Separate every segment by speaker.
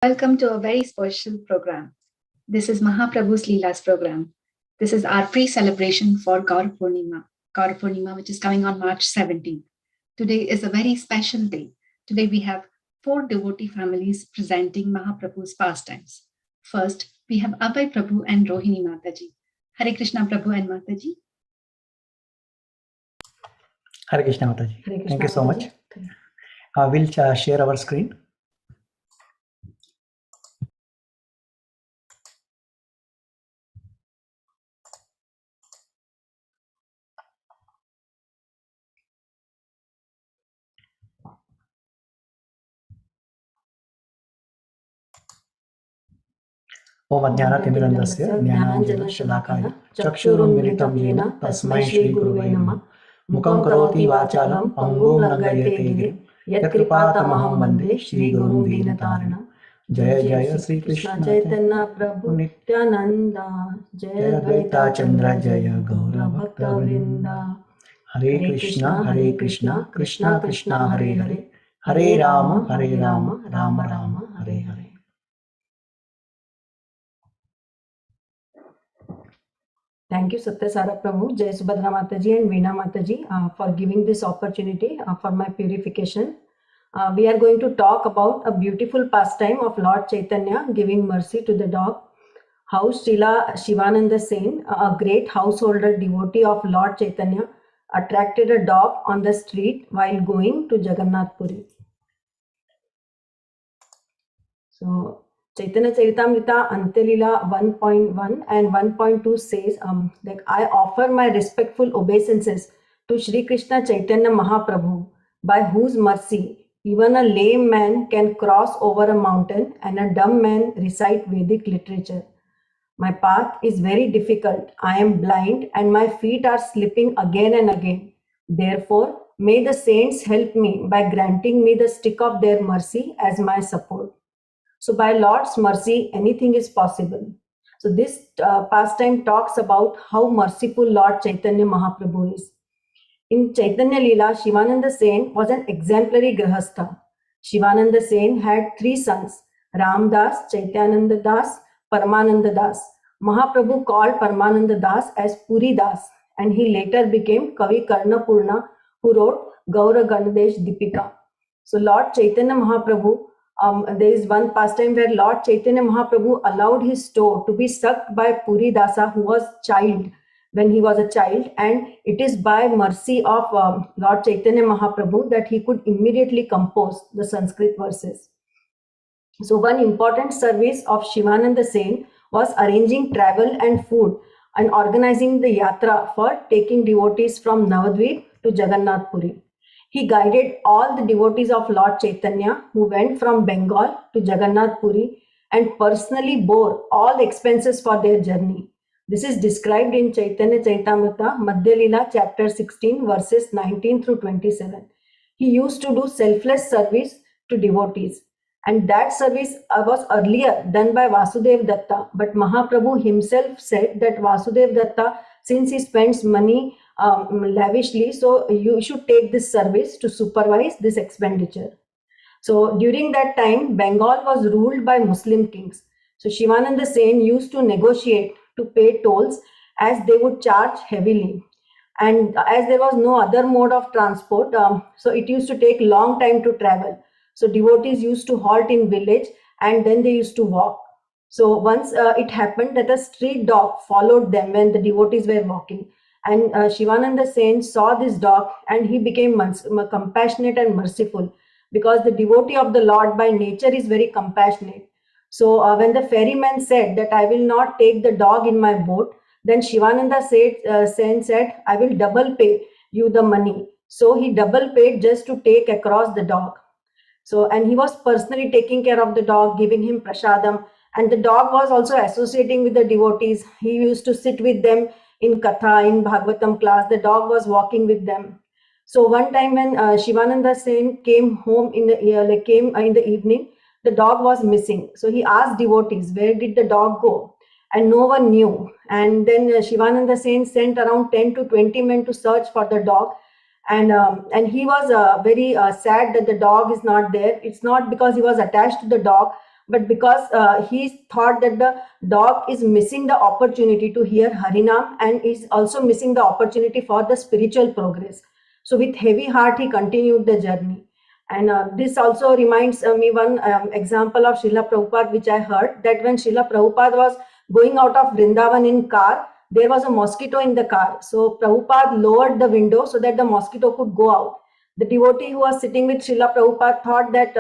Speaker 1: Welcome to a very special program. This is Mahaprabhu's Leelas program. This is our pre-celebration for Gaur Purnima, which is coming on March 17th. Today is a very special day. Today we have 4 devotee families presenting Mahaprabhu's pastimes. First, we have Abhay Prabhu and Rohini Mataji. Hare Krishna Prabhu and Mataji.
Speaker 2: Hare Krishna Mataji. Hare Krishna, thank you so much. We'll share our screen. ओम अज्ञानतिमिरन्धस्य ज्ञानाञ्जनशलाकाय चक्षुरुन्मिलितं येन तस्मै श्रीगुरुवे नमः। मुखं करोति वाचालं पङ्गुं लङ्घयते गिरिं यत्कृपातमहं वन्दे श्रीगुरुं दीनतारिणं। जय जय श्री कृष्ण चैतन्य प्रभु नित्यानंद, जय द्वैताचन्द्र जय गौरभक्तवृन्द। हरे कृष्णा कृष्णा कृष्णा हरे हरे, हरे Ram Ram Ram Hare Hare.
Speaker 3: Thank you, Satyasara Prabhu, Jai Subhadra Mataji and Veena Mataji for giving this opportunity for my purification. We are going to talk about a beautiful pastime of Lord Chaitanya giving mercy to the dog. How Srila Shivananda Sen, a great householder devotee of Lord Chaitanya, attracted a dog on the street while going to Jagannath Puri. So, Chaitanya Charitamrita Antelila 1.1 and 1.2 says that I offer my respectful obeisances to Shri Krishna Chaitanya Mahaprabhu, by whose mercy even a lame man can cross over a mountain and a dumb man recite Vedic literature. My path is very difficult. I am blind and my feet are slipping again and again. Therefore, may the saints help me by granting me the stick of their mercy as my support. So by Lord's mercy, anything is possible. So this pastime talks about how merciful Lord Chaitanya Mahaprabhu is. In Chaitanya Leela, Shivananda Sen was an exemplary grahastha. Shivananda Sen had 3 sons, Ramdas, Chaitananda Das, Paramananda Das. Mahaprabhu called Paramananda Das as Puri Das, and he later became Kavi Karnapurna, who wrote Gaura Ganadesh Dipika. So Lord Chaitanya Mahaprabhu, there is one pastime where Lord Chaitanya Mahaprabhu allowed his toe to be sucked by Puri Dasa, who was when he was a child, and it is by mercy of Lord Chaitanya Mahaprabhu that he could immediately compose the Sanskrit verses. So one important service of Shivananda Sen was arranging travel and food and organizing the yatra for taking devotees from Navadvip to Jagannath Puri. He guided all the devotees of Lord Chaitanya who went from Bengal to Jagannath Puri and personally bore all expenses for their journey. This is described in Chaitanya Charitamrita, Madhya Leela, chapter 16, verses 19 through 27. He used to do selfless service to devotees. And that service was earlier done by Vasudev Datta. But Mahaprabhu himself said that Vasudev Datta, since he spends money lavishly, so you should take this service to supervise this expenditure. So during that time, Bengal was ruled by Muslim kings. So Shivananda Sen used to negotiate to pay tolls as they would charge heavily. And as there was no other mode of transport, so it used to take long time to travel. So devotees used to halt in village and then they used to walk. So once it happened that a street dog followed them when the devotees were walking. And Shivananda Sen saw this dog and he became compassionate and merciful, because the devotee of the Lord by nature is very compassionate. So when the ferryman said that I will not take the dog in my boat, then Shivananda Sen said, I will double pay you the money. So he double paid just to take across the dog. So, and he was personally taking care of the dog, giving him prasadam. And the dog was also associating with the devotees. He used to sit with them in Katha, in Bhagavatam class. The dog was walking with them. So one time when Shivananda Sen came home in the evening, the dog was missing. So he asked devotees, where did the dog go? And no one knew. And then Shivananda Sen sent around 10 to 20 men to search for the dog. And he was very sad that the dog is not there. It's not because he was attached to the dog, but because he thought that the dog is missing the opportunity to hear Harinam and is also missing the opportunity for the spiritual progress. So with heavy heart, he continued the journey. And this also reminds me one example of Srila Prabhupada, which I heard, that when Srila Prabhupada was going out of Vrindavan in car, there was a mosquito in the car. So Prabhupada lowered the window so that the mosquito could go out. The devotee who was sitting with Srila Prabhupada thought that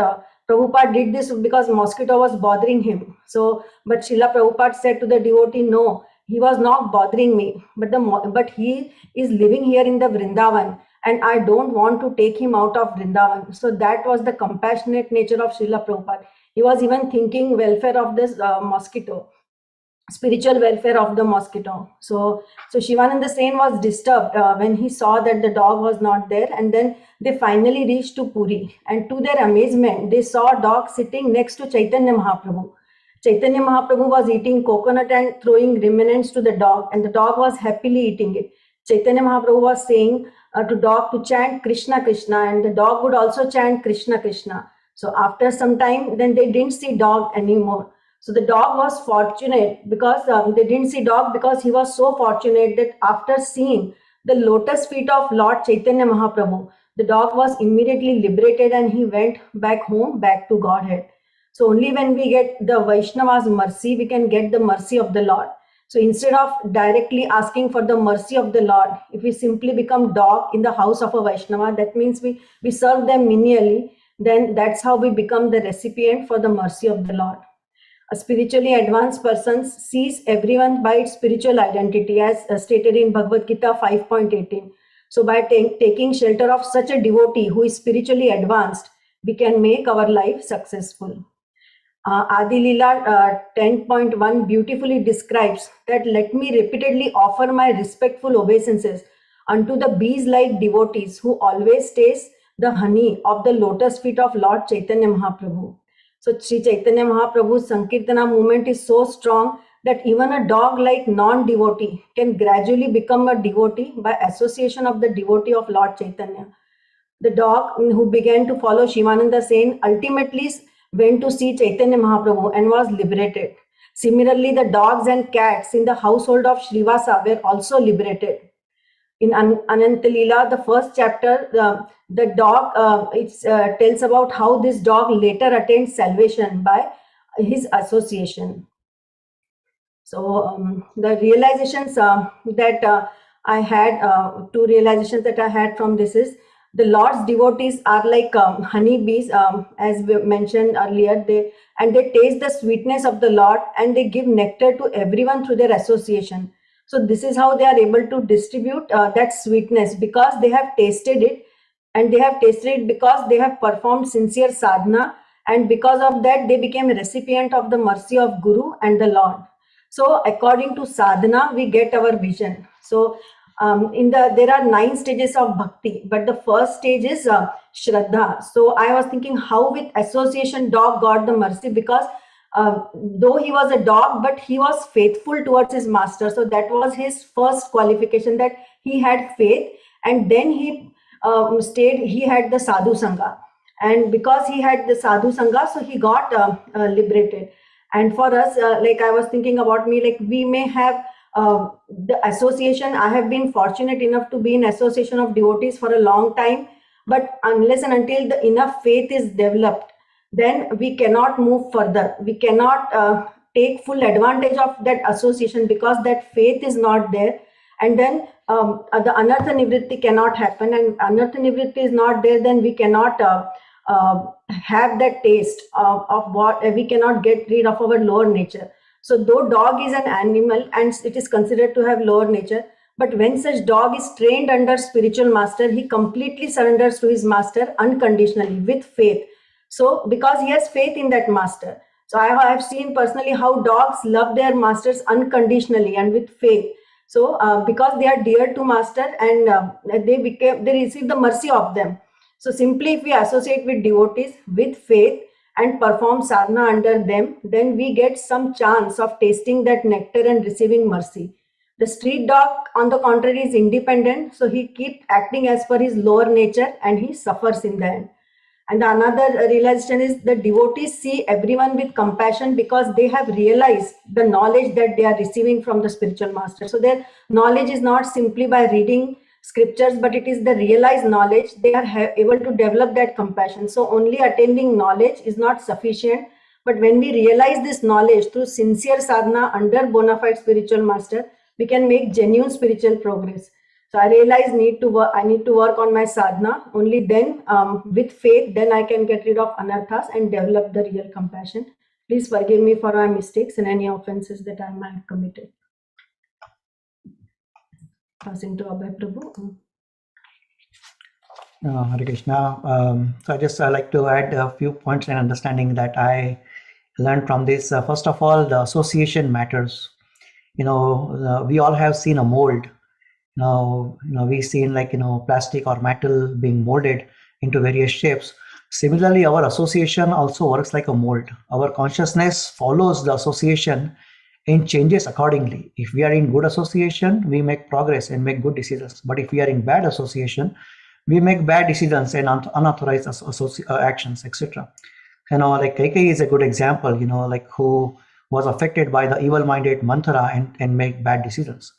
Speaker 3: Prabhupada did this because mosquito was bothering him. So, but Srila Prabhupada said to the devotee, no, he was not bothering me, but he is living here in the Vrindavan, and I don't want to take him out of Vrindavan. So that was the compassionate nature of Srila Prabhupada. He was even thinking welfare of this mosquito, spiritual welfare of the mosquito. So Shivananda Sen was disturbed when he saw that the dog was not there, and then they finally reached to Puri, and to their amazement, they saw a dog sitting next to Chaitanya Mahaprabhu. Chaitanya Mahaprabhu was eating coconut and throwing remnants to the dog, and the dog was happily eating it. Chaitanya Mahaprabhu was saying to dog to chant Krishna Krishna, and the dog would also chant Krishna Krishna. So after some time, then they didn't see dog anymore. So the dog was fortunate because they didn't see dog because he was so fortunate that after seeing the lotus feet of Lord Chaitanya Mahaprabhu, the dog was immediately liberated and he went back home, back to Godhead. So only when we get the Vaishnava's mercy, we can get the mercy of the Lord. So instead of directly asking for the mercy of the Lord, if we simply become dog in the house of a Vaishnava, that means we serve them menially, then that's how we become the recipient for the mercy of the Lord. A spiritually advanced person sees everyone by its spiritual identity, as stated in Bhagavad Gita 5.18. So by taking shelter of such a devotee who is spiritually advanced, we can make our life successful. Adi Leela 10.1 beautifully describes that, let me repeatedly offer my respectful obeisances unto the bees-like devotees who always taste the honey of the lotus feet of Lord Chaitanya Mahaprabhu. So Sri Chaitanya Mahaprabhu's Sankirtana movement is so strong that even a dog-like non-devotee can gradually become a devotee by association of the devotee of Lord Chaitanya. The dog who began to follow Shivananda Sen ultimately went to see Chaitanya Mahaprabhu and was liberated. Similarly, the dogs and cats in the household of Srivasa were also liberated. In Ananta Leela, the first chapter, the dog tells about how this dog later attained salvation by his association. So the realizations that I had, two realizations that I had from this is, the Lord's devotees are like honey bees, as we mentioned earlier. They taste the sweetness of the Lord, and they give nectar to everyone through their association. So this is how they are able to distribute that sweetness, because they have tasted it, and they have tasted it because they have performed sincere sadhana, and because of that they became a recipient of the mercy of Guru and the Lord. So according to sadhana, we get our vision. So there are 9 stages of bhakti, but the first stage is Shraddha. So I was thinking how with association dog got the mercy, because though he was a dog, but he was faithful towards his master. So that was his first qualification, that he had faith, and then he he had the sadhu sangha, and because he had the sadhu sangha, so he got liberated. And for us, like I was thinking about me, like we may have the association. I have been fortunate enough to be in association of devotees for a long time, but unless and until the enough faith is developed, then we cannot move further. We cannot take full advantage of that association, because that faith is not there. And then the anartha nivritti cannot happen, and anartha nivritti is not there, then we cannot have that taste of what we cannot get rid of our lower nature. So though dog is an animal and it is considered to have lower nature, but when such dog is trained under spiritual master, he completely surrenders to his master unconditionally with faith. So because he has faith in that master. So I have seen personally how dogs love their masters unconditionally and with faith. So because they are dear to master, and they receive the mercy of them. So simply if we associate with devotees with faith and perform sadhana under them, then we get some chance of tasting that nectar and receiving mercy. The street dog, on the contrary, is independent, so he keeps acting as per his lower nature and he suffers in the end. And another realization is the devotees see everyone with compassion because they have realized the knowledge that they are receiving from the spiritual master. So their knowledge is not simply by reading scriptures, but it is the realized knowledge. They are able to develop that compassion. So only attaining knowledge is not sufficient. But when we realize this knowledge through sincere sadhana under bona fide spiritual master, we can make genuine spiritual progress. So I realize I need to work on my sadhana. Only then, with faith, then I can get rid of anarthas and develop the real compassion. Please forgive me for my mistakes and any offenses that I might have committed. Passing to Abhay, Prabhu.
Speaker 2: Hare Krishna. So I just like to add a few points and understanding that I learned from this. First of all, the association matters. We all have seen a mold. We've seen plastic or metal being molded into various shapes. Similarly, our association also works like a mold. Our consciousness follows the association and changes accordingly. If we are in good association, we make progress and make good decisions. But if we are in bad association, we make bad decisions and unauthorized actions, etc. Like Keikei is a good example, who was affected by the evil-minded Manthara and make bad decisions.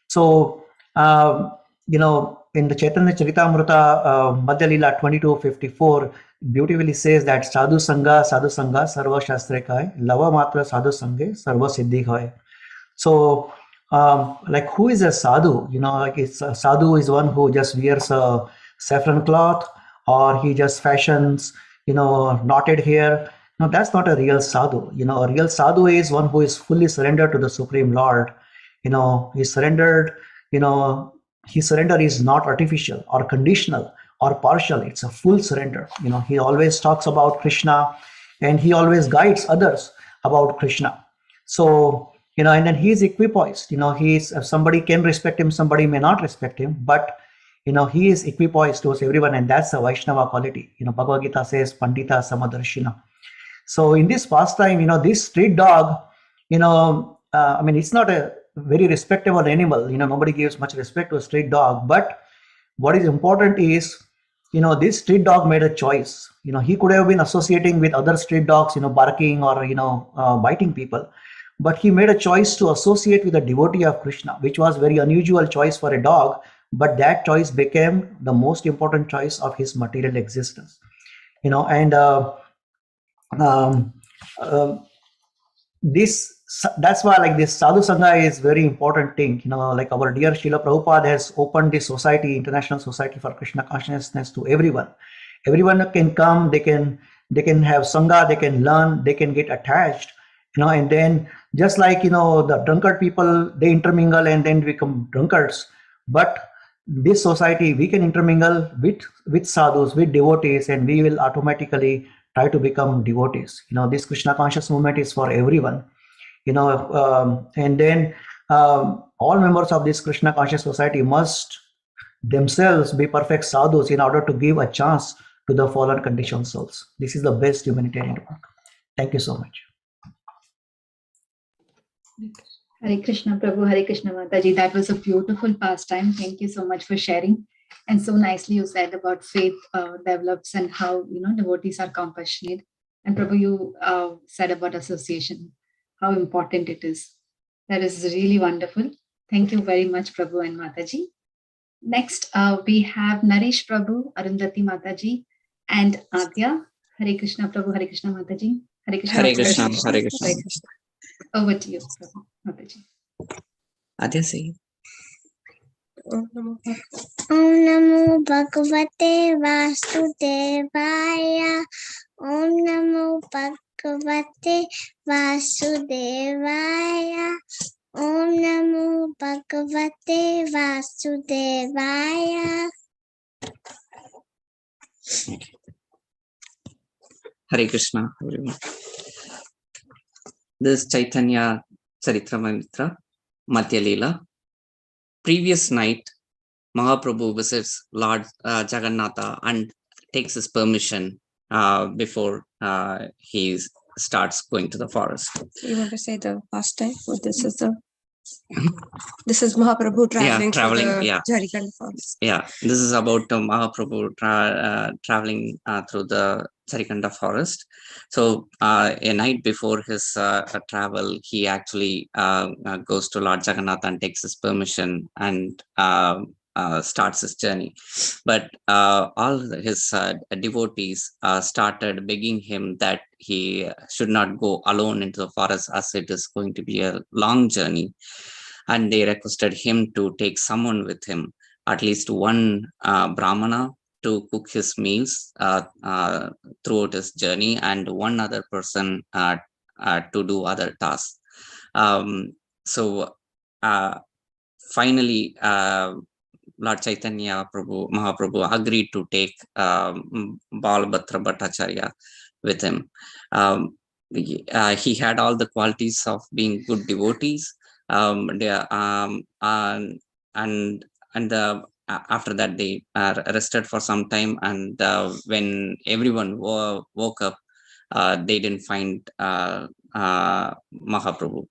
Speaker 2: So, in the Chaitanya Charitamrita, Madhya Leela 22:54 beautifully says that Sadhu Sangha, Sarva Shastre Kai, Lava Matra Sadhu Sange, Sarva Siddhi Hai. So, who is a sadhu? A sadhu is one who just wears a saffron cloth, or he just fashions, knotted hair. No, that's not a real sadhu. A real sadhu is one who is fully surrendered to the Supreme Lord. He's surrendered. His surrender is not artificial or conditional or partial. It's a full surrender. He always talks about Krishna, and he always guides others about Krishna. So, and then he's equipoised. Somebody can respect him, somebody may not respect him, but he is equipoised towards everyone, and that's a Vaishnava quality. Bhagavad Gita says, Pandita Samadarshina. So in this pastime, this street dog, it's not a very respectable animal. Nobody gives much respect to a street dog. But what is important is, this street dog made a choice. He could have been associating with other street dogs, barking or, biting people. But he made a choice to associate with a devotee of Krishna, which was very unusual choice for a dog. But that choice became the most important choice of his material existence. That's why this sadhu sangha is very important thing. Our dear Srila Prabhupada has opened this society, International Society for Krishna Consciousness, to everyone. Everyone can come, they can have sangha, they can learn, they can get attached, and then just like the drunkard people, they intermingle and then become drunkards. But this society, we can intermingle with sadhus, with devotees, and we will automatically try to become devotees. This Krishna conscious movement is for everyone. And then all members of this Krishna conscious society must themselves be perfect sadhus in order to give a chance to the fallen conditioned souls. This is the best humanitarian work. Thank you so much.
Speaker 1: Hare Krishna, Prabhu, Hare Krishna, Mataji. That was a beautiful pastime. Thank you so much for sharing. And so nicely you said about faith develops and how, devotees are compassionate. And Prabhu, you said about association, how important it is. That is really wonderful. Thank you very much, Prabhu and Mataji. Next, we have Naresh Prabhu, Arundhati Mataji, and Adya. Hare Krishna, Prabhu, Hare Krishna, Mataji. Hare Krishna,
Speaker 4: Hare Krishna, Hare Krishna.
Speaker 1: Over to you, Prabhu, Mataji.
Speaker 4: Adya, say.
Speaker 5: Om Namo Bhagavate Vasudevaya. Om Namo Bhagavate Vasudevaya. Om Namo Bhagavate Vasudevaya.
Speaker 4: Hare Krishna, everyone. This Chaitanya Charitamrita, Madhya Leela. Previous night, Mahaprabhu visits Lord Jagannatha and takes his permission before he starts going to the forest.
Speaker 6: You want to say the past time? What this is the This is Mahaprabhu traveling
Speaker 4: traveling,
Speaker 6: through the
Speaker 4: yeah.
Speaker 6: Jharkhand forest.
Speaker 4: Yeah, this is about Mahaprabhu traveling through the Charikanda forest. So a night before his travel, he actually goes to Lord Jagannath and takes his permission and starts his journey. But all his devotees started begging him that he should not go alone into the forest, as it is going to be a long journey. And they requested him to take someone with him, at least one Brahmana to cook his meals throughout his journey, and one other person to do other tasks. So finally, Lord Chaitanya Mahaprabhu agreed to take Balabhadra Bhattacharya with him. He had all the qualities of being good devotees. After that, they rested for some time, and when everyone woke up, they didn't find Mahaprabhu.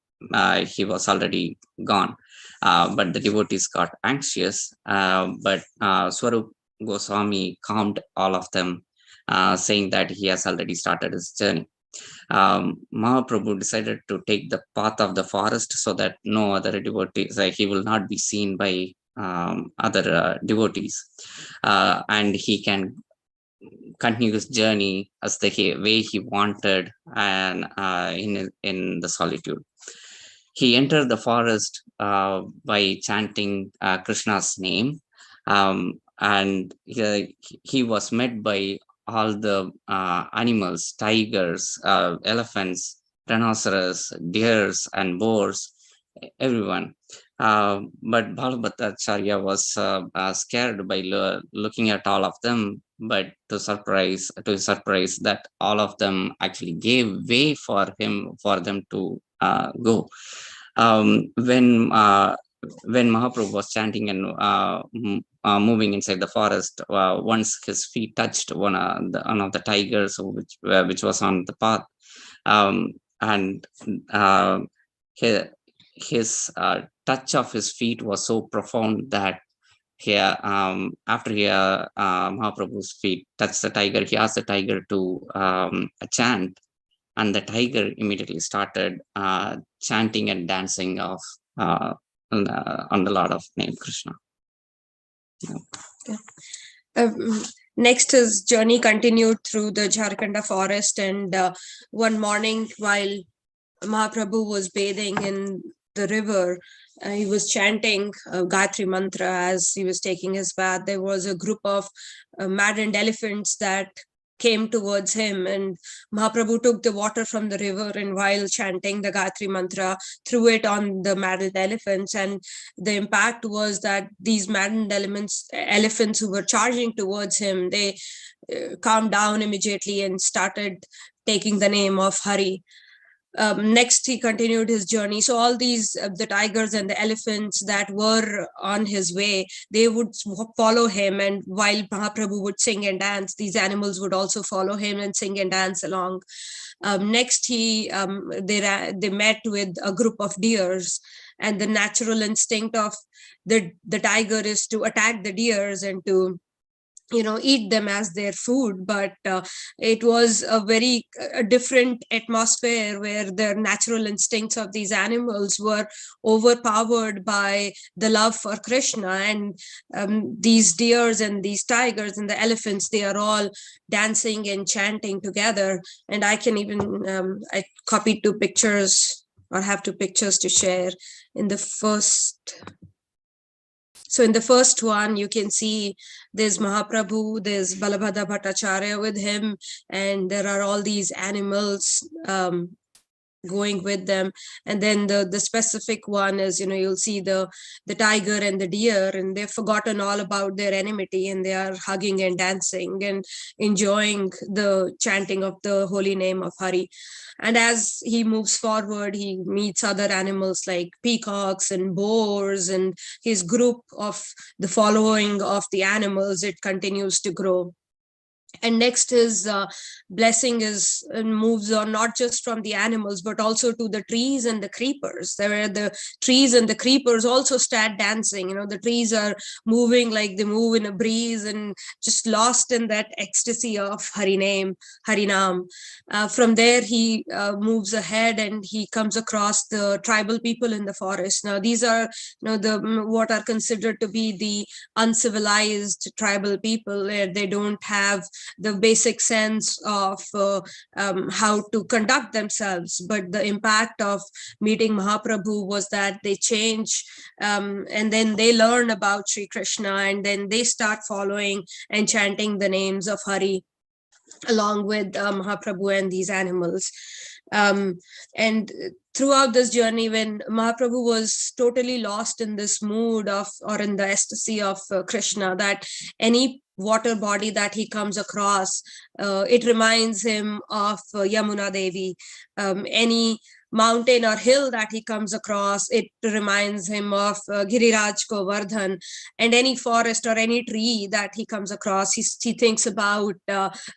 Speaker 4: He was already gone. But the devotees got anxious. But Swarup Goswami calmed all of them, saying that he has already started his journey. Mahaprabhu decided to take the path of the forest so that no other devotees, he will not be seen by other devotees, and he can continue his journey as the way he wanted, and in the solitude. He entered the forest by chanting Krishna's name, and he was met by all the animals, tigers, elephants, rhinoceros, deers, and boars, everyone. But Balabhattacharya was scared by looking at all of them, but to his surprise, that all of them actually gave way for them to go. When Mahaprabhu was chanting and moving inside the forest, once his feet touched one of the tigers which was on the path, and his touch of his feet was so profound that after Mahaprabhu's feet touched the tiger, he asked the tiger to chant, and the tiger immediately started chanting and dancing on the Lord of name Krishna.
Speaker 6: Yeah. Next, his journey continued through the Jharkhand forest, and one morning while Mahaprabhu was bathing in the river, he was chanting Gayatri mantra as he was taking his bath. There was a group of maddened elephants that came towards him, and Mahaprabhu took the water from the river, and while chanting the Gayatri mantra, threw it on the maddened elephants. And the impact was that these maddened elephants who were charging towards him, they calmed down immediately and started taking the name of Hare. Next, he continued his journey. So all these, the tigers and the elephants that were on his way, they would follow him. And while Mahaprabhu would sing and dance, these animals would also follow him and sing and dance along. Next, they met with a group of deers, and the natural instinct of the tiger is to attack the deers and to eat them as their food. But it was a very different atmosphere where the natural instincts of these animals were overpowered by the love for Krishna. And these deers and these tigers and the elephants, they are all dancing and chanting together. And I can even I copied 2 pictures, or have 2 pictures to share. So in the first one, you can see there's Mahaprabhu, there's Balabhadra Bhattacharya with him, and there are all these animals going with them. And then the specific one is, you'll see the tiger and the deer, and they've forgotten all about their enmity, and they are hugging and dancing and enjoying the chanting of the holy name of Hare. And as he moves forward, he meets other animals like peacocks and boars, and his group of the following of the animals, it continues to grow. And next, his blessing is moves on not just from the animals, but also to the trees and the creepers. There are the trees and the creepers also start dancing. The trees are moving like they move in a breeze and just lost in that ecstasy of Harinam. From there, he moves ahead and he comes across the tribal people in the forest. Now, these are what are considered to be the uncivilized tribal people, where they don't have the basic sense of how to conduct themselves. But the impact of meeting Mahaprabhu was that they change, and then they learn about Sri Krishna, and then they start following and chanting the names of Hari along with Mahaprabhu and these animals. And throughout this journey, when Mahaprabhu was totally lost in this mood of, or in the ecstasy of Krishna, that any water body that he comes across, it reminds him of Yamuna Devi. Any mountain or hill that he comes across, it reminds him of Giriraj Govardhan. And any forest or any tree that he comes across, he thinks about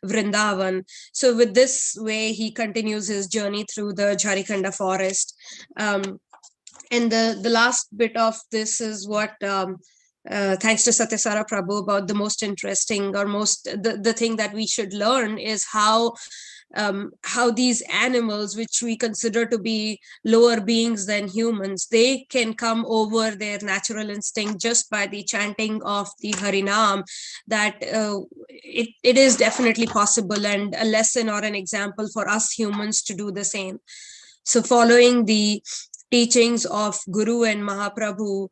Speaker 6: Vrindavan. So with this way, he continues his journey through the Jharikanda forest. And the last bit of this is what thanks to Satyasara Prabhu, about the most interesting, or the thing that we should learn is how these animals, which we consider to be lower beings than humans, they can come over their natural instinct just by the chanting of the Harinam, that it is definitely possible, and a lesson or an example for us humans to do the same. So following the teachings of Guru and Mahaprabhu,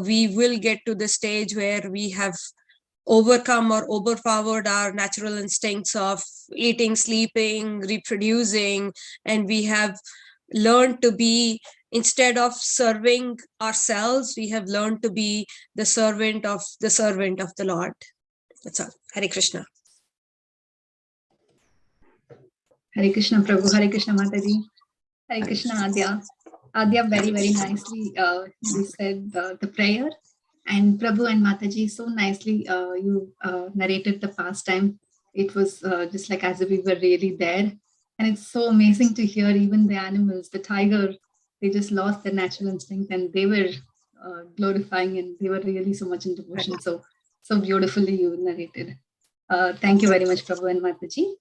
Speaker 6: we will get to the stage where we have overcome or overpowered our natural instincts of eating, sleeping, reproducing, and we have learned to be, instead of serving ourselves, we have learned to be the servant of the Lord. That's all. Hare Krishna.
Speaker 1: Hare Krishna, Prabhu. Hare Krishna, Mataji. Hare Krishna, Adya. Adya, very, very nicely you said the prayer. And Prabhu and Mataji, so nicely you narrated the pastime. It was just like as if we were really there. And it's so amazing to hear even the animals, the tiger, they just lost their natural instinct and they were glorifying, and they were really so much in devotion. So beautifully you narrated. Thank you very much, Prabhu and Mataji.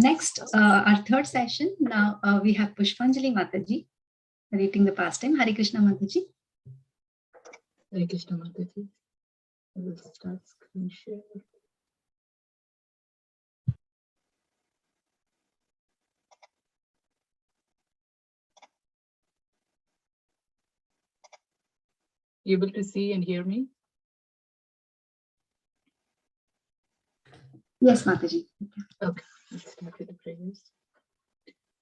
Speaker 1: Next, our third session. Now we have Pushpanjali Mataji narrating the pastime. Hare Krishna, Mataji.
Speaker 7: Hare Krishna, Mataji. I will start screen share. You able to see and hear me?
Speaker 1: Yes, Mataji.
Speaker 7: Okay, let's start with the prayers.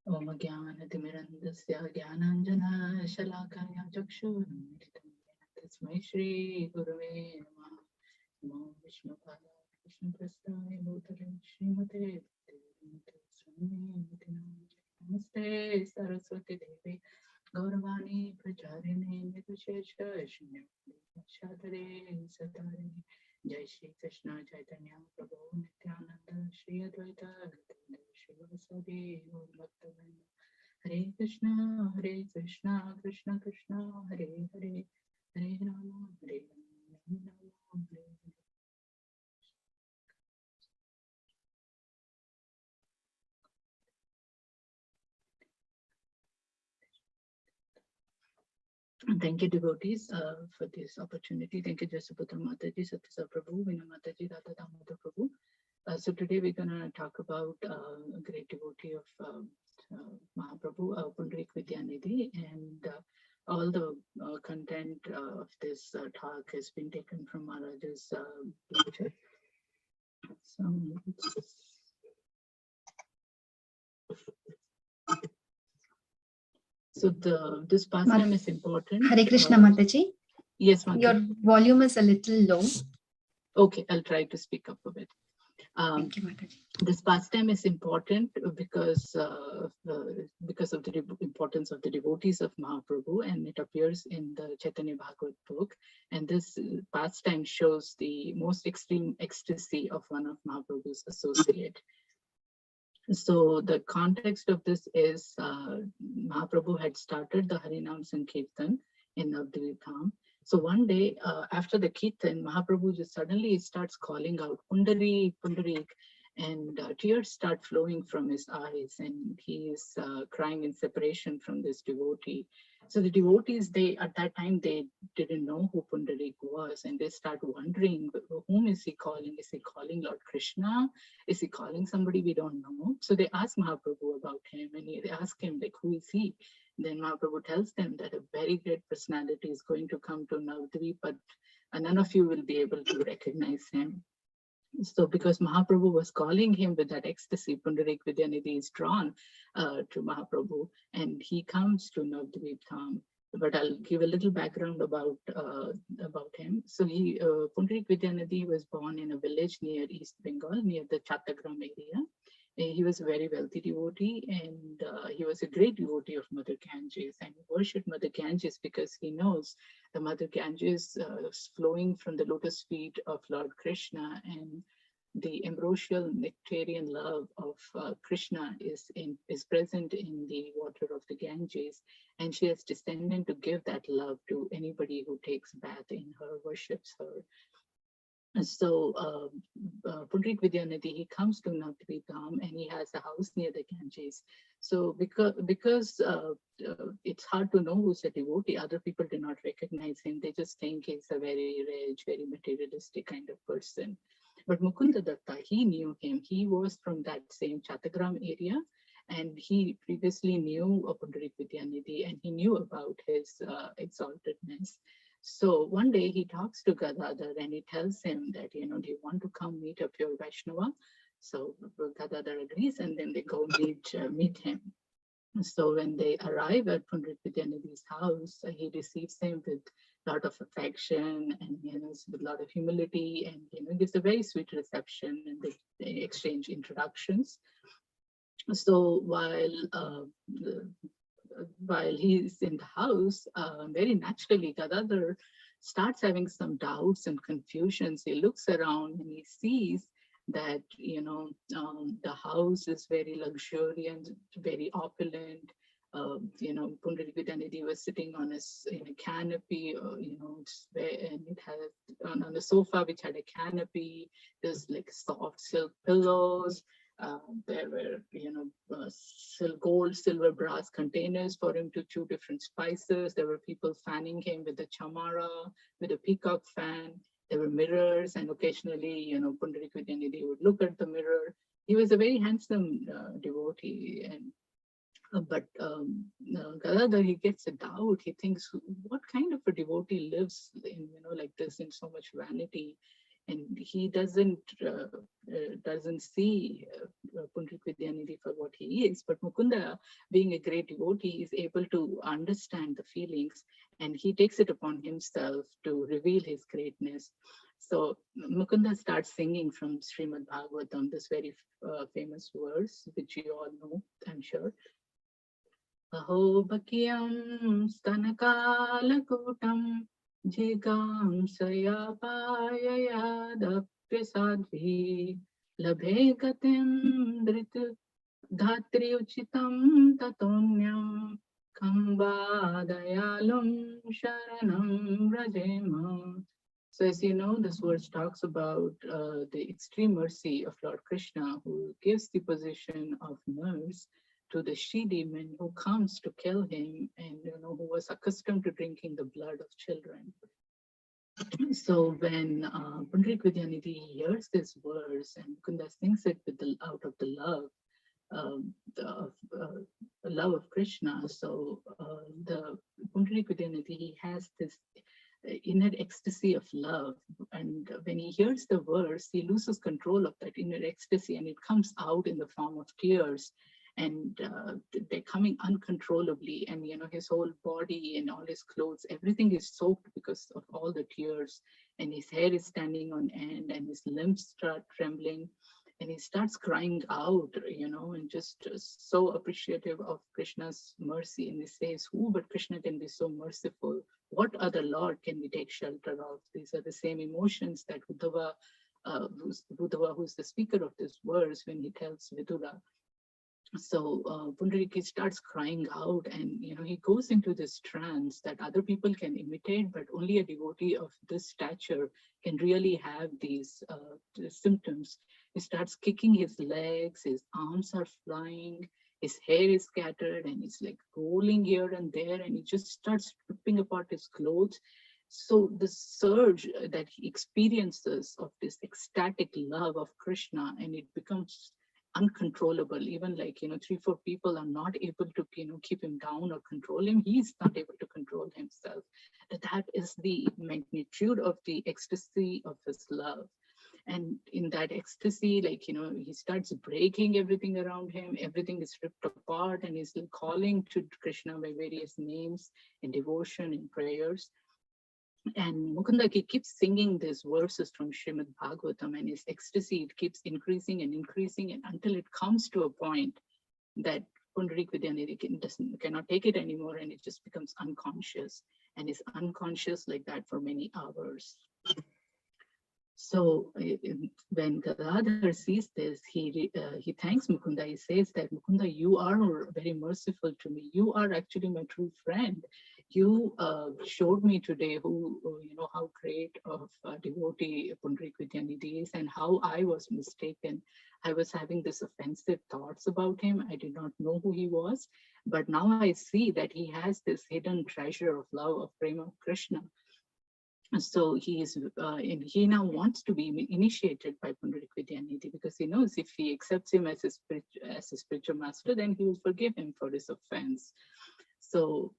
Speaker 7: Om Jnana Timirandasya Jnananjana Shalakaya Chakshurunmilitam Tasmai Shri Gurave Namaha. Namo Vishnupada Krishna Prasthaya Bhutale Srimate Swami Namaste Saraswati Devi Gauravani Pracharini Nirvishesha Shadare Satare Jai Shri Krishna Chaitanya Prabhu Nityananda Shri Advaita Gadadhara Shivasadi Bhaktavinda. Hare Krishna Krishna Krishna Hare Hare Hare Rama Hare Rama Hare Hare. Thank you, devotees, for this opportunity. Thank you, Jasaputra Mataji, Satyasara Prabhu, Veena Mataji, Radha Damodar Prabhu. So today we're going to talk about a great devotee of Mahaprabhu, Pundarik Vidyanidhi, and all the content of this talk has been taken from Maharaj's lecture. So this pastime is important.
Speaker 1: Hare Krishna, Mataji.
Speaker 7: Yes, Mataji.
Speaker 1: Your volume is a little low.
Speaker 7: Okay, I'll try to speak up a bit.
Speaker 1: Thank you, Mataji.
Speaker 7: This pastime is important because of the importance of the devotees of Mahaprabhu, and it appears in the Chaitanya Bhagavat book. And this pastime shows the most extreme ecstasy of one of Mahaprabhu's associate. So the context of this is Mahaprabhu had started the Harinam Sankirtan in Navadvip Dham. So one day after the Kirtan, Mahaprabhu just suddenly starts calling out Pundarik, Pundarik, and tears start flowing from his eyes, and he is crying in separation from this devotee. So the devotees, at that time, they didn't know who Pundarik was, and they start wondering, whom is he calling? Is he calling Lord Krishna? Is he calling somebody we don't know? So they ask Mahaprabhu about him, and they ask him, like, who is he? Then Mahaprabhu tells them that a very great personality is going to come to Navadvip, but none of you will be able to recognize him. So because Mahaprabhu was calling him with that ecstasy, Pundarik Vidyanidhi is drawn to Mahaprabhu, and he comes to Navadvip Dham. But I'll give a little background about him. So Pundarik Vidyanidhi was born in a village near East Bengal, near the Chattagram area. He was a very wealthy devotee, and he was a great devotee of Mother Ganges, and he worshipped Mother Ganges because he knows the Mother Ganges flowing from the lotus feet of Lord Krishna, and the ambrosial nectarian love of Krishna is present in the water of the Ganges, and she has descended to give that love to anybody who takes bath in her, worships her. So Pundarik Vidyanidhi, he comes to Navadvip Dham, and he has a house near the Ganges. So because it's hard to know who's a devotee, other people do not recognize him. They just think he's a very rich, very materialistic kind of person. But Mukunda Datta, he knew him. He was from that same Chattagram area, and he previously knew Pundarik Vidyanidhi, and he knew about his exaltedness. So one day he talks to Gadadhar, and he tells him that, do you want to come meet a pure Vaishnava? So Gadadhar agrees, and then they go meet him. So when they arrive at Pundarik Vidyanidhi's house, he receives him with a lot of affection, and with a lot of humility, and gives a very sweet reception, and they exchange introductions. So while he's in the house, very naturally, Gadadhar starts having some doubts and confusions. He looks around and he sees that, the house is very luxuriant, very opulent. Pundarik Vidyanidhi was sitting in a canopy, and it had on the sofa, which had a canopy. There's like soft silk pillows. There were, gold, silver, brass containers for him to chew different spices. There were people fanning him with a chamara, with a peacock fan. There were mirrors, and occasionally, Pundarik Vidyanidhi would look at the mirror. He was a very handsome devotee, but Gadadhar, he gets a doubt. He thinks, what kind of a devotee lives in, like this, in so much vanity? And he doesn't see Pundarik Vidyanidhi for what he is. But Mukunda, being a great devotee, is able to understand the feelings, and he takes it upon himself to reveal his greatness. So Mukunda starts singing from Srimad Bhagavatam, this very famous verse, which you all know, I'm sure. Aho Bhakyam Stanakalakutam Jigam Sayapayayadapyasadvi Labhe Gatim Dhrit Dhatri Uchitam Tatonyam Kambadayalum Sharanam Rajema. So as you know, this verse talks about the extreme mercy of Lord Krishna, who gives the position of nurse to the she-demon who comes to kill him, and who was accustomed to drinking the blood of children. So when Pundarik Vidyanidhi hears this verse, and Mukunda sings it out of the love of Krishna, so the Pundarik Vidyanidhi, he has this inner ecstasy of love, and when he hears the verse, he loses control of that inner ecstasy, and it comes out in the form of tears. And they're coming uncontrollably, and his whole body and all his clothes, everything is soaked because of all the tears, and his hair is standing on end, and his limbs start trembling. and he starts crying out, and just so appreciative of Krishna's mercy. And he says, who but Krishna can be so merciful? What other Lord can we take shelter of? These are the same emotions that Uddhava, who's the speaker of this verse, when he tells Vidura. So Pundariki starts crying out, and he goes into this trance that other people can imitate, but only a devotee of this stature can really have these symptoms. He starts kicking his legs, his arms are flying, his hair is scattered, and he's like rolling here and there, and he just starts ripping apart his clothes. So the surge that he experiences of this ecstatic love of Krishna, and it becomes uncontrollable. Even like 3-4 people are not able to keep him down or control him. He's not able to control himself. That is the magnitude of the ecstasy of his love. And in that ecstasy, like he starts breaking everything around him. Everything is ripped apart, and he's calling to Krishna by various names in devotion, in prayers. And Mukunda keeps singing these verses from Srimad Bhagavatam, and his ecstasy, it keeps increasing and increasing, and until it comes to a point that Pundarik Vidyanidhi cannot take it anymore, and it just becomes unconscious, and is unconscious like that for many hours. So when Gadadhar sees this, he thanks Mukunda. He says that, Mukunda, you are very merciful to me. You are actually my true friend. You showed me today how great of a devotee Pundarik Vidyanidhi is, and how I was mistaken. I was having this offensive thoughts about him. I did not know who he was, but now I see that he has this hidden treasure of love, of prema of Krishna. So he now wants to be initiated by Pundarik Vidyanidhi, because he knows if he accepts him as a spiritual master, then he will forgive him for his offense. So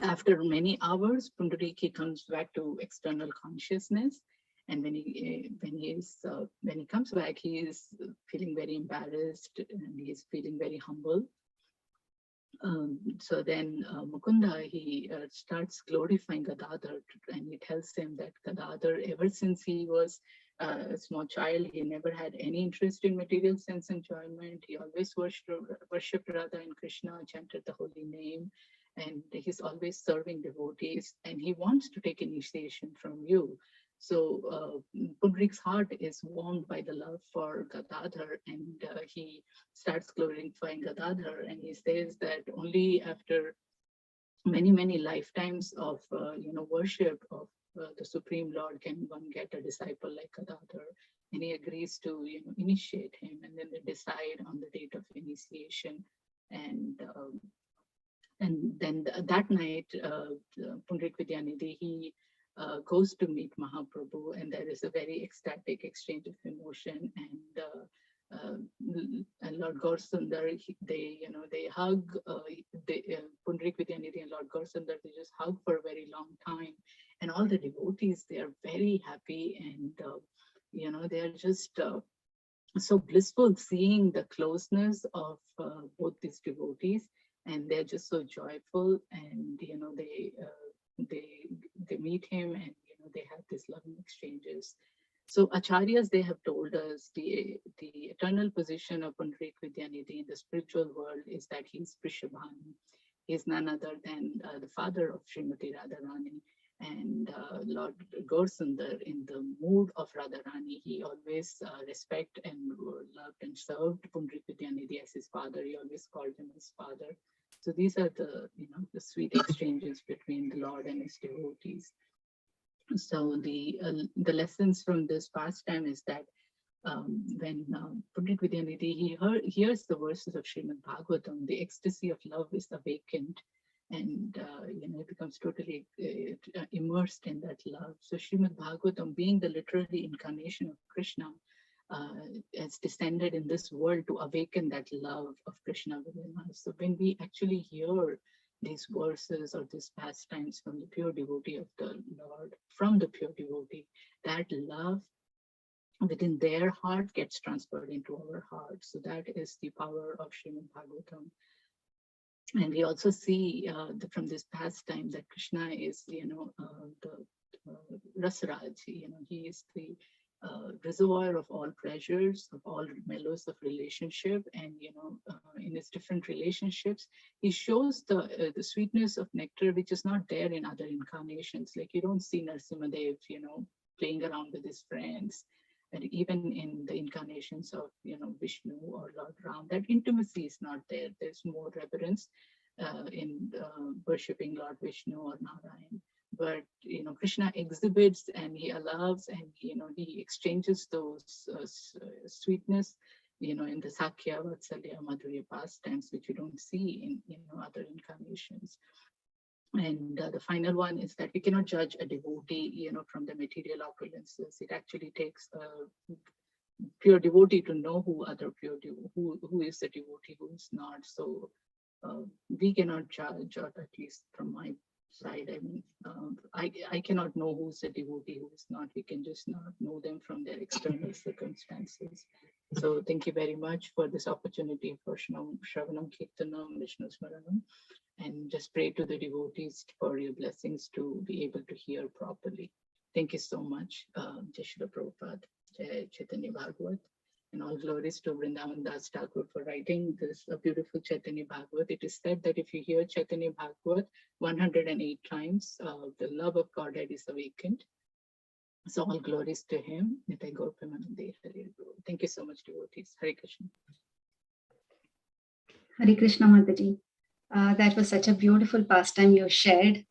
Speaker 7: after many hours, Pundariki comes back to external consciousness, and when he comes back, he is feeling very embarrassed, and he is feeling very humble. So then Mukunda, he starts glorifying Gadadhar, and he tells him that Gadadhar, ever since he was a small child, he never had any interest in material sense enjoyment. He always worshipped Radha and Krishna, chanted the holy name, and he's always serving devotees, and he wants to take initiation from you. So Pundarik's heart is warmed by the love for Gadadhar, and he starts glorifying Gadadhar, and he says that only after many, many lifetimes of worship of the Supreme Lord can one get a disciple like Gadadhar. And he agrees to initiate him, and then they decide on the date of initiation. And then that night, Pundarik Vidyanidhi, he goes to meet Mahaprabhu, and there is a very ecstatic exchange of emotion. And Lord Gaurasundar, they hug. Pundarik Vidyanidhi and Lord Gaurasundar, they just hug for a very long time. And all the devotees, they are very happy, and they are just so blissful seeing the closeness of both these devotees, and they're just so joyful, and they meet him, and they have these loving exchanges. So acharyas, they have told us the eternal position of Pundarik Vidyanidhi in the spiritual world is that he's Prishabhanu. He's none other than the father of Srimati Radharani. And Lord Gaurasundar, in the mood of Radharani, he always respect and loved and served Pundarik Vidyanidhi as his father. He always called him his father. So these are the sweet exchanges between the Lord and his devotees. So the lessons from this pastime is that when Pundarik Vidyanidhi, he hears the verses of Srimad Bhagavatam, the ecstasy of love is awakened, and it becomes totally immersed in that love. So Srimad Bhagavatam, being the literary incarnation of Krishna, has descended in this world to awaken that love of Krishna within us. So when we actually hear these verses or these pastimes from the pure devotee of the Lord, from the pure devotee, that love within their heart gets transferred into our heart. So that is the power of Srimad Bhagavatam. And we also see from this pastime that Krishna is, the Rasaraj. He is the reservoir of all pleasures, of all mellows of relationship, and in its different relationships, he shows the sweetness of nectar which is not there in other incarnations. Like you don't see Narasimhadev, playing around with his friends, and even in the incarnations of Vishnu or Lord Ram, that intimacy is not there. There's more reverence in worshipping Lord Vishnu or Narayan. But Krishna exhibits and he allows, and he exchanges those sweetness in the Sakya, Vatsalya, Madhurya pastimes, which you don't see in other incarnations. And the final one is that we cannot judge a devotee from the material opulences. It actually takes a pure devotee to know who is the devotee, who is not. So we cannot judge, or at least from my side, I mean, I cannot know who's a devotee, who is not. We can just not know them from their external circumstances. So thank you very much for this opportunity for Shravanam Kirtanam Vishnu Smaranam, and just pray to the devotees for your blessings to be able to hear properly. Thank you so much. Jai Shri Prabhupada, Jai Chaitanya Bhagavat, and all glories to Vrindavan Das Thakur for writing this beautiful Chaitanya Bhagavat. It is said that if you hear Chaitanya Bhagavat 108 times, the love of Godhead is awakened. So all glories to him. Thank you so much, devotees. Hare Krishna.
Speaker 1: Hare Krishna, Mataji. That was such a beautiful pastime you shared,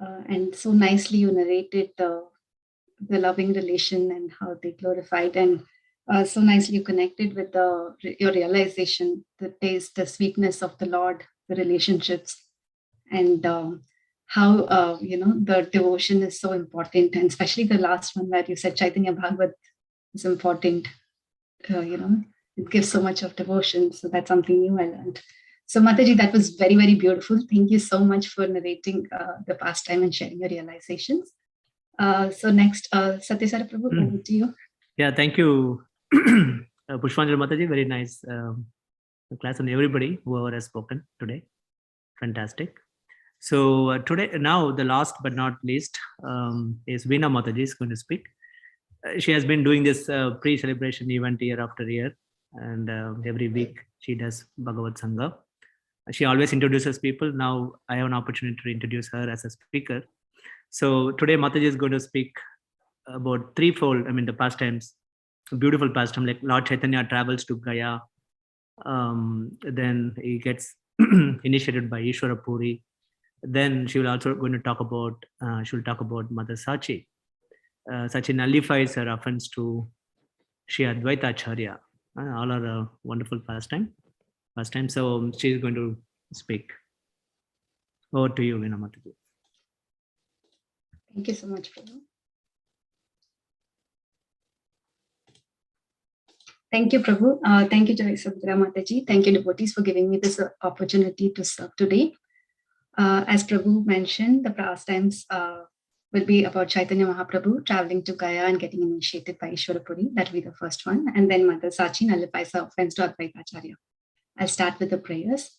Speaker 1: and so nicely you narrated the loving relation and how they glorified, and so nicely you connected with your realization, the taste, the sweetness of the Lord, the relationships, and how the devotion is so important, and especially the last one where you said Chaitanya Bhagavat is important. It gives so much of devotion. So that's something new I learned. So Mataji, that was very, very beautiful. Thank you so much for narrating the pastime and sharing your realizations. So next, Satyasara Prabhu, over to you.
Speaker 8: Yeah, thank you, Pushpanjali Mataji. Very nice class, and everybody, whoever has spoken today. Fantastic. So today, now the last but not least is Veena Mataji is going to speak. She has been doing this pre-celebration event year after year, and every week she does Bhagavad Sangha. She always introduces people. Now I have an opportunity to introduce her as a speaker. So today Mataji is going to speak about threefold, the pastimes, beautiful pastime, like Lord Chaitanya travels to Gaya. Then he gets initiated by Ishwara Puri. Then she will also going to talk about, Mother Sachi. Sachi nullifies her offense to Shri Advaita Acharya. All are a wonderful pastime. So she is going to speak. Over to you, Veena Mataji.
Speaker 1: Thank you so much, Prabhu. Thank you, Prabhu. Thank you, Jai Sabdra Mataji. Thank you, devotees, for giving me this opportunity to serve today. As Prabhu mentioned, the pastimes will be about Chaitanya Mahaprabhu traveling to Gaya and getting initiated by Ishwara Puri. That will be the first one. And then Mother Sachi nullifies her offense to Advaita Acharya. I'll start with the prayers.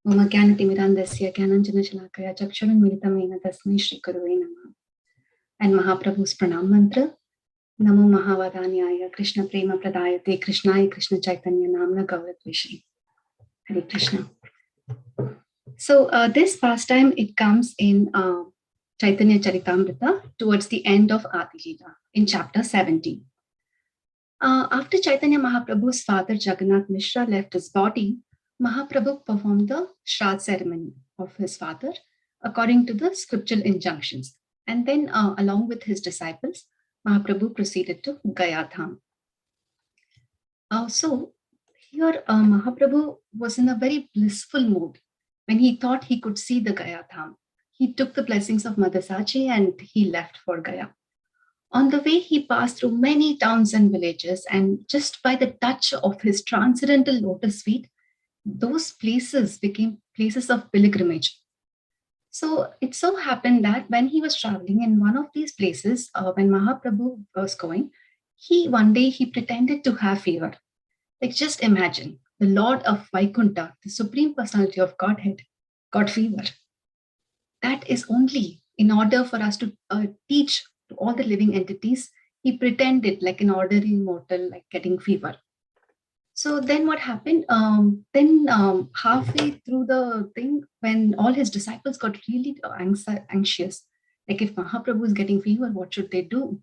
Speaker 1: Om Jnanatimirandasya Jnananjana Shalakaya Chakshurunmilitamena Tasmai Shri Gurave Namah. And Mahaprabhu's pranam mantra. Namo Mahavadanyaya Krishna Prema Pradayate Krishnaya Krishna Chaitanya Namna Gauratvishi. Hare Krishna. So this pastime, it comes in Chaitanya Charitamrita towards the end of Adi Leela in chapter 17. After Chaitanya Mahaprabhu's father Jagannath Mishra left his body, Mahaprabhu performed the Shraddh ceremony of his father according to the scriptural injunctions. And then along with his disciples, Mahaprabhu proceeded to Gaya Dham. So here Mahaprabhu was in a very blissful mood when he thought he could see the Gaya Dham. He took the blessings of Mother Sachi and he left for Gaya. On the way, he passed through many towns and villages, and just by the touch of his transcendental lotus feet, those places became places of pilgrimage. So it so happened that when he was traveling in one of these places, when Mahaprabhu was going, one day he pretended to have fever. Like just imagine, the Lord of Vaikuntha, the Supreme Personality of Godhead, got fever. that is only in order for us to teach to all the living entities. He pretended like an ordinary mortal, like getting fever. So then what happened? Halfway through the thing, when all his disciples got really anxious, like if Mahaprabhu is getting fever, what should they do?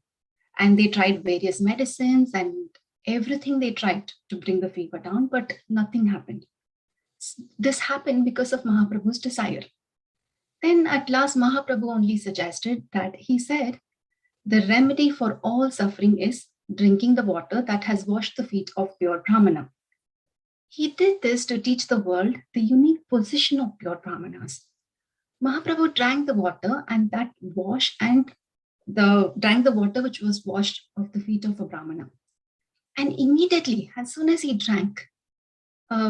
Speaker 1: And they tried various medicines and everything they tried to bring the fever down, but nothing happened. This happened because of Mahaprabhu's desire. Then at last, Mahaprabhu only suggested that he said, the remedy for all suffering is drinking the water that has washed the feet of pure Brahmana. He did this to teach the world the unique position of pure Brahmanas. Mahaprabhu drank the water and that wash and drank the water which was washed of the feet of a Brahmana. And immediately, as soon as he drank,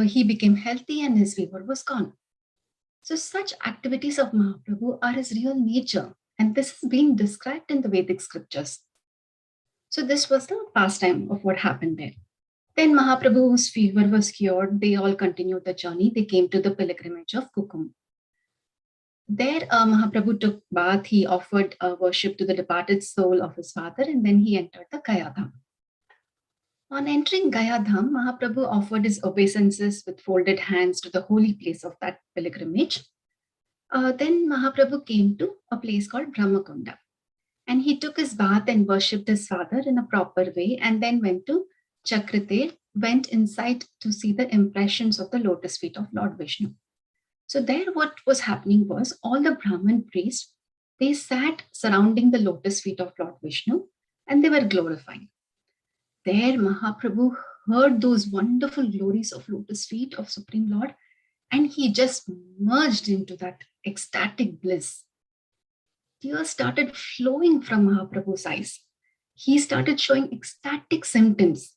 Speaker 1: he became healthy and his fever was gone. So such activities of Mahaprabhu are his real nature, and this is being described in the Vedic scriptures. So this was the pastime of what happened there. Then Mahaprabhu's fever was cured. They all continued the journey. They came to the pilgrimage of Kukum. There, Mahaprabhu took bath. He offered worship to the departed soul of his father, and then he entered the Gayadham. On entering Gayadham, Mahaprabhu offered his obeisances with folded hands to the holy place of that pilgrimage. Then Mahaprabhu came to a place called Brahmakunda, and he took his bath and worshipped his father in a proper way, and then went to Chakrite, went inside to see the impressions of the lotus feet of Lord Vishnu. So there what was happening was all the Brahmin priests, they sat surrounding the lotus feet of Lord Vishnu and they were glorifying. There Mahaprabhu heard those wonderful glories of lotus feet of Supreme Lord, and he just merged into that ecstatic bliss. Tears started flowing from Mahaprabhu's eyes. He started showing ecstatic symptoms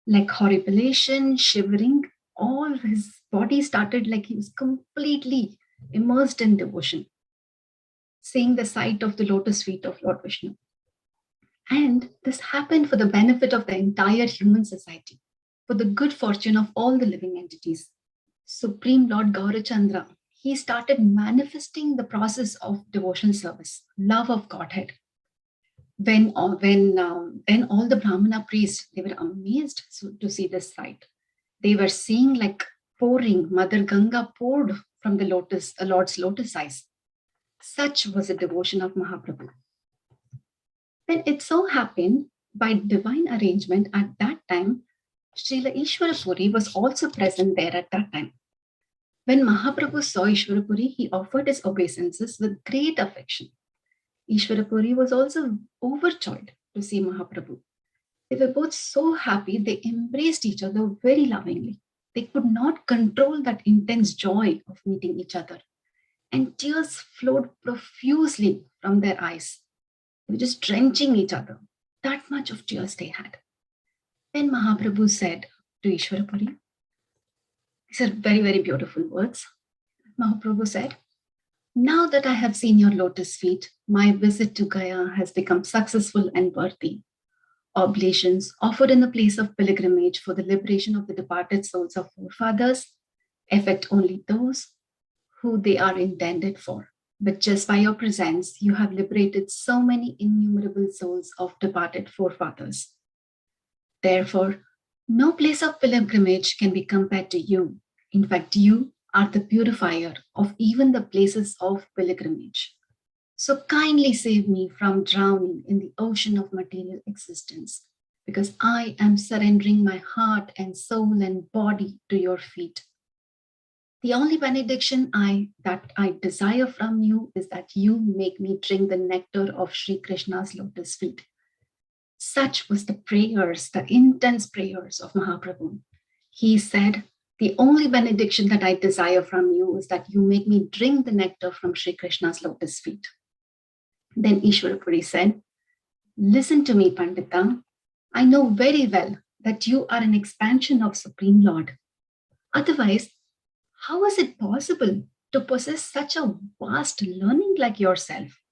Speaker 1: like horripilation, shivering. All his body started like he was completely immersed in devotion, seeing the sight of the lotus feet of Lord Vishnu. And this happened for the benefit of the entire human society, for the good fortune of all the living entities. Supreme Lord Gaurachandra, he started manifesting the process of devotional service, love of Godhead. Then all the Brahmana priests, they were amazed to see this sight. They were seeing like pouring, Mother Ganga poured from the Lord's lotus eyes. Such was the devotion of Mahaprabhu. Then it so happened, by divine arrangement at that time, Srila Ishwarapuri was also present there at that time. When Mahaprabhu saw Ishwarapuri, he offered his obeisances with great affection. Ishwarapuri was also overjoyed to see Mahaprabhu. They were both so happy, they embraced each other very lovingly. They could not control that intense joy of meeting each other. And tears flowed profusely from their eyes. They were just drenching each other. That much of tears they had. Then Mahaprabhu said to Ishwarapuri, these are very, very beautiful words. Mahaprabhu said, now that I have seen your lotus feet, my visit to Gaya has become successful and worthy. Oblations offered in the place of pilgrimage for the liberation of the departed souls of forefathers affect only those who they are intended for. But just by your presence, you have liberated so many innumerable souls of departed forefathers. Therefore, no place of pilgrimage can be compared to you. In fact, you are the purifier of even the places of pilgrimage. So kindly save me from drowning in the ocean of material existence, because I am surrendering my heart and soul and body to your feet. The only benediction that I desire from you is that you make me drink the nectar of Sri Krishna's lotus feet. Such was the prayers, the intense prayers of Mahaprabhu. He said, the only benediction that I desire from you is that you make me drink the nectar from Sri Krishna's lotus feet. Then Ishwarapuri said, listen to me, Pandita. I know very well that you are an expansion of Supreme Lord. Otherwise, how is it possible to possess such a vast learning like yourself,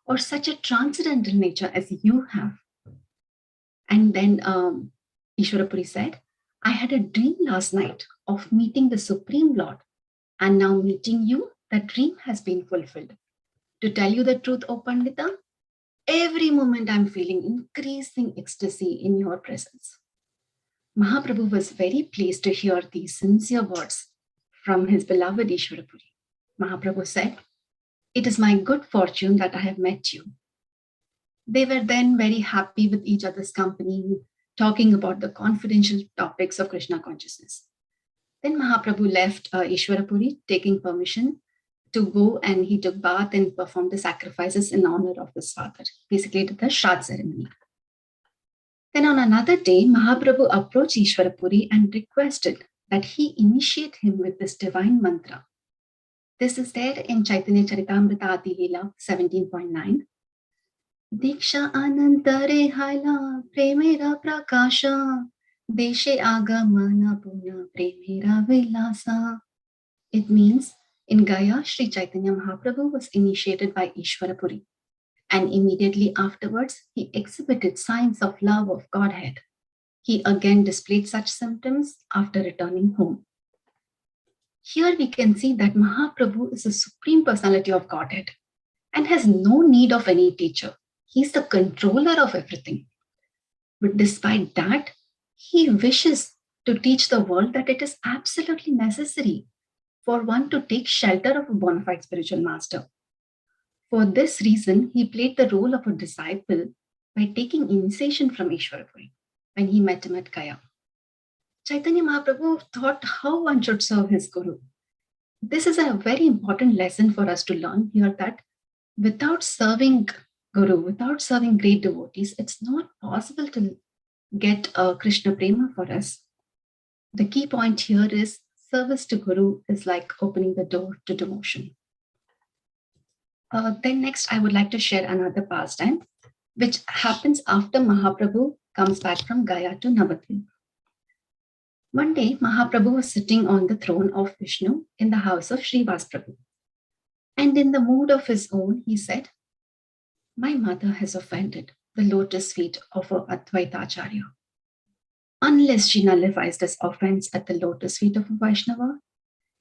Speaker 1: or such a transcendental nature as you have? And then Ishwarapuri said, I had a dream last night of meeting the Supreme Lord, and now meeting you, that dream has been fulfilled. To tell you the truth, O Pandita, every moment I'm feeling increasing ecstasy in your presence. Mahaprabhu was very pleased to hear these sincere words from his beloved Ishwarapuri. Mahaprabhu said, "It is my good fortune that I have met you." They were then very happy with each other's company, talking about the confidential topics of Krishna consciousness. Then Mahaprabhu left Ishwarapuri, taking permission to go, and he took bath and performed the sacrifices in honor of his father, basically did the Shraddha ceremony. Then on another day, Mahaprabhu approached Ishwarapuri and requested that he initiate him with this divine mantra. This is there in Chaitanya Charitamrita Adi Leela 17.9. Diksha anantare haila premera prakasha deshe agamana puna premera vilasa. It means in Gaya, Sri Chaitanya Mahaprabhu was initiated by Ishwarapuri, and immediately afterwards, he exhibited signs of love of Godhead. He again displayed such symptoms after returning home. Here we can see that Mahaprabhu is the Supreme Personality of Godhead and has no need of any teacher. He's the controller of everything. But despite that, he wishes to teach the world that it is absolutely necessary for one to take shelter of a bona fide spiritual master. For this reason, he played the role of a disciple by taking initiation from Ishwarapuri when he met him at Gaya. Chaitanya Mahaprabhu thought how one should serve his Guru. This is a very important lesson for us to learn here, that without serving Guru, without serving great devotees, it's not possible to get a Krishna Prema for us. The key point here is service to Guru is like opening the door to devotion. Then next, I would like to share another pastime, which happens after Mahaprabhu comes back from Gaya to Navadvip. One day, Mahaprabhu was sitting on the throne of Vishnu in the house of Srivas Prabhu. And in the mood of his own, he said, "My mother has offended the lotus feet of her Advaita Acharya. Unless she nullifies this offense at the lotus feet of a Vaishnava,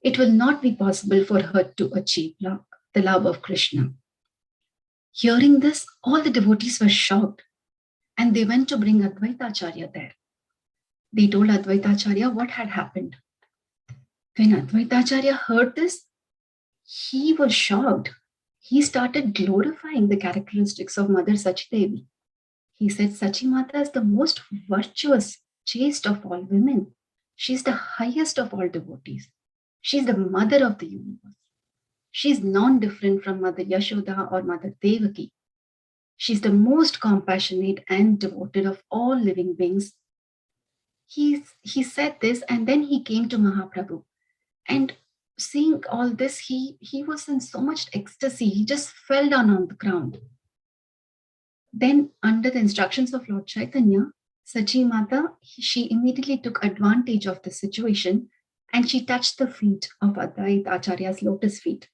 Speaker 1: it will not be possible for her to achieve love, the love of Krishna." Hearing this, all the devotees were shocked, and they went to bring Advaita Acharya there. They told Advaita Acharya what had happened. When Advaita Acharya heard this, he was shocked. He started glorifying the characteristics of Mother Sachidevi. He said, "Sachi Mata is the most virtuous, chaste of all women. She is the highest of all devotees. She is the mother of the universe. She is non-different from Mother Yashoda or Mother Devaki. She is the most compassionate and devoted of all living beings." He said this, and then he came to Mahaprabhu. And seeing all this, he was in so much ecstasy, he just fell down on the ground. Then, under the instructions of Lord Chaitanya, Sachi Mata, she immediately took advantage of the situation, and she touched the feet of Advaita Acharya's lotus feet.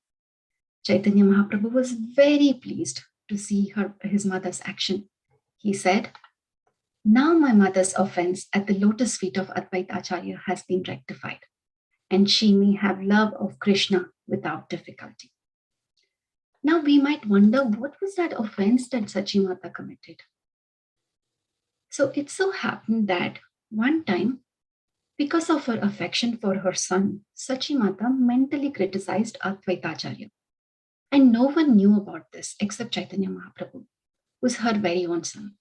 Speaker 1: Chaitanya Mahaprabhu was very pleased to see his mother's action. He said, "Now my mother's offense at the lotus feet of Advaita Acharya has been rectified, and she may have love of Krishna without difficulty." Now we might wonder, what was that offense that Sachi Mata committed? So it so happened that one time, because of her affection for her son, Sachi Mata mentally criticized Advaita Acharya. And no one knew about this except Chaitanya Mahaprabhu, who's her very own son.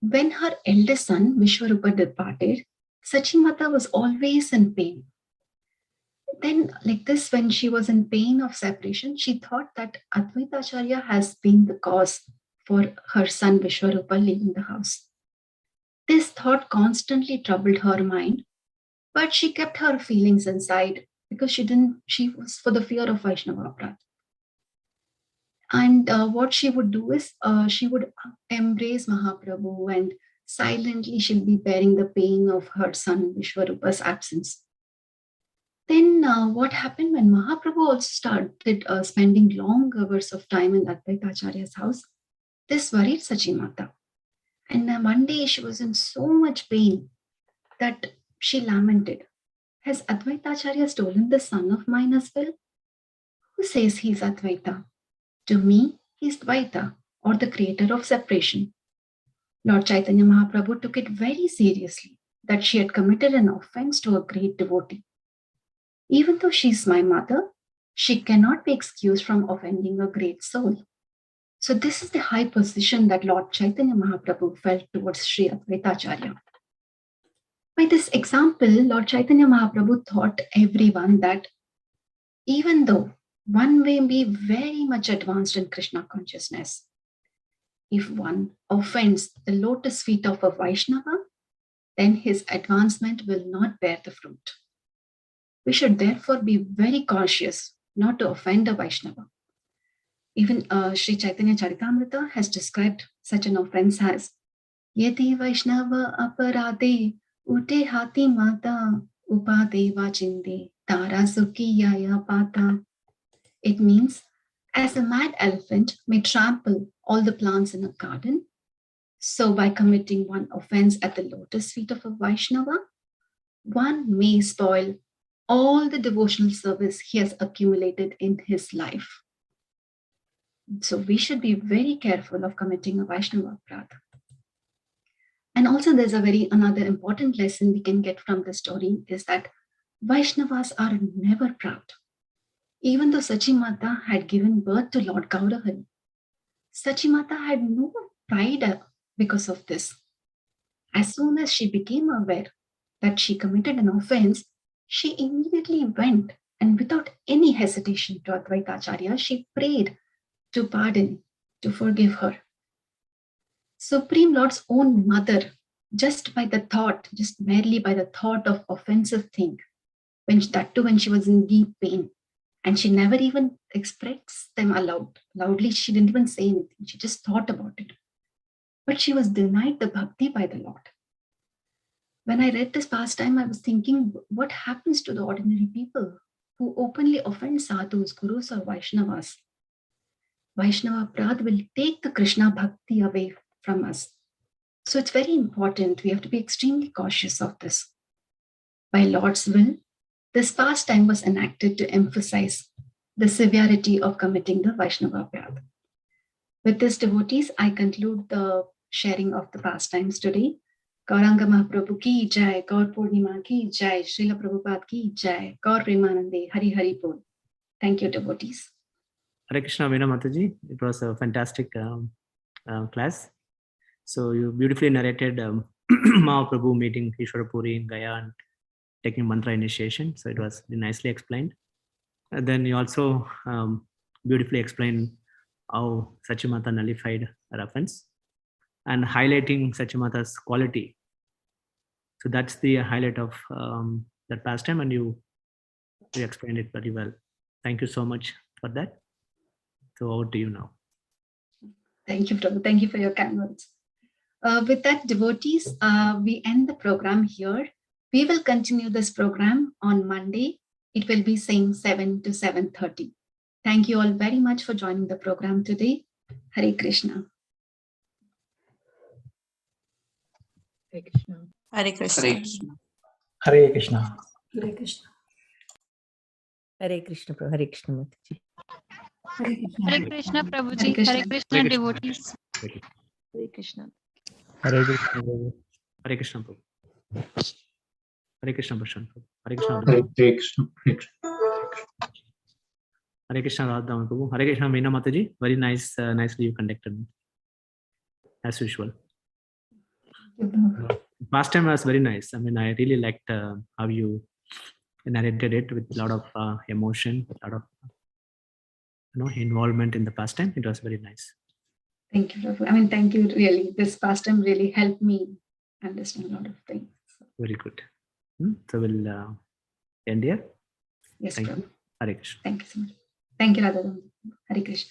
Speaker 1: When her eldest son, Vishwarupa, departed, Sachi Mata was always in pain. Then, like this, when she was in pain of separation, she thought that Advaita Acharya has been the cause for her son Vishwarupa leaving the house. This thought constantly troubled her mind, but she kept her feelings inside because she was for the fear of Vaishnava Aparadh. And what she would do is she would embrace Mahaprabhu, and silently she'll be bearing the pain of her son Vishwarupa's absence. Then what happened when Mahaprabhu also started spending long hours of time in Advaita Acharya's house, this worried Sachi Mata. And one day she was in so much pain that she lamented, "Has Advaita Acharya stolen the son of mine as well? Who says he's Advaita? To me, he's Dvaita, or the creator of separation. Lord Chaitanya Mahaprabhu took it very seriously that she had committed an offense to a great devotee. Even though she's my mother, she cannot be excused from offending a great soul. So this is the high position that Lord Chaitanya Mahaprabhu felt towards Sri Advaitacharya. By this example, Lord Chaitanya Mahaprabhu taught everyone that even though one may be very much advanced in Krishna consciousness, if one offends the lotus feet of a Vaishnava, then his advancement will not bear the fruit. We should therefore be very cautious not to offend a Vaishnava. Even Sri Chaitanya Charitamrita has described such an offense as Yeti Vaishnava aparade ute hati mata upadeva chinde tara sukhi yaya pata. It means, as a mad elephant may trample all the plants in a garden, so by committing one offense at the lotus feet of a Vaishnava, one may spoil all the devotional service he has accumulated in his life. So we should be very careful of committing a Vaishnava aparadha. And also there's another important lesson we can get from this story is that Vaishnavas are never proud. Even though Sachimata had given birth to Lord Gaurahari, Sachimata had no pride because of this. As soon as she became aware that she committed an offense, she immediately went and without any hesitation to Advaitacharya, she prayed to pardon, to forgive her. Supreme Lord's own mother, just merely by the thought of offensive thing, when she was in deep pain, and she never even expressed them loudly, she didn't even say anything, she just thought about it. But she was denied the bhakti by the Lord. When I read this pastime, I was thinking, what happens to the ordinary people who openly offend sadhus, gurus, or Vaishnavas? Vaishnava aparadha will take the Krishna bhakti away from us. So it's very important. We have to be extremely cautious of this. By Lord's will, this pastime was enacted to emphasize the severity of committing the Vaishnava aparadha. With this, devotees, I conclude the sharing of the pastimes today. Gauranga Mahaprabhu ki jai, Gaur Purnima ki jai, Srila Prabhupada ki jai, Gaur Premanande, Hari Hari Bol. Thank you, devotees.
Speaker 8: Hare Krishna, Veena Mataji. It was a fantastic class. So you beautifully narrated Mahaprabhu meeting Ishwarapuri in Gaya and taking mantra initiation. So it was nicely explained. And then you also beautifully explained how Sachimata nullified her offense and highlighting Sachimata's quality. So that's the highlight of that pastime, and you explained it very well. Thank you so much for that. So over to you now.
Speaker 1: Thank you, Prabhu. Thank you for your kind words. With that, devotees, we end the program here. We will continue this program on Monday. It will be same 7 to 7:30. Thank you all very much for joining the program today. Hare Krishna.
Speaker 7: Hare Krishna.
Speaker 6: Hare Krishna.
Speaker 2: Hare Krishna.
Speaker 3: Hare Krishna. Hare Krishna, Prabhu. Hare Krishna, Mataji.
Speaker 9: Hare Krishna, Prabhuji.
Speaker 1: Hare Krishna.
Speaker 9: Hare Krishna, devotees.
Speaker 10: Hare Krishna.
Speaker 8: Hare Krishna, Prabhu. Hare Krishna, Prabhu. Hare Krishna, Prashant. Hare Krishna.
Speaker 11: Hare Krishna.
Speaker 8: Hare Krishna, Radha Prabhu. Hare Krishna, Veena Mataji. Very nice, nicely you conducted, as usual. Last time was very nice. I mean, I really liked how you narrated it with a lot of emotion, a lot of involvement in the pastime. It was very nice.
Speaker 1: Thank you, Prabhu. I mean, thank you, really. This pastime really helped me understand a lot of things.
Speaker 8: Very good. So we'll end here.
Speaker 1: Yes,
Speaker 8: Thank
Speaker 1: Prabhu.
Speaker 8: you. Hare Krishna.
Speaker 1: Thank you so much. Thank you, Radha. Hare Krishna.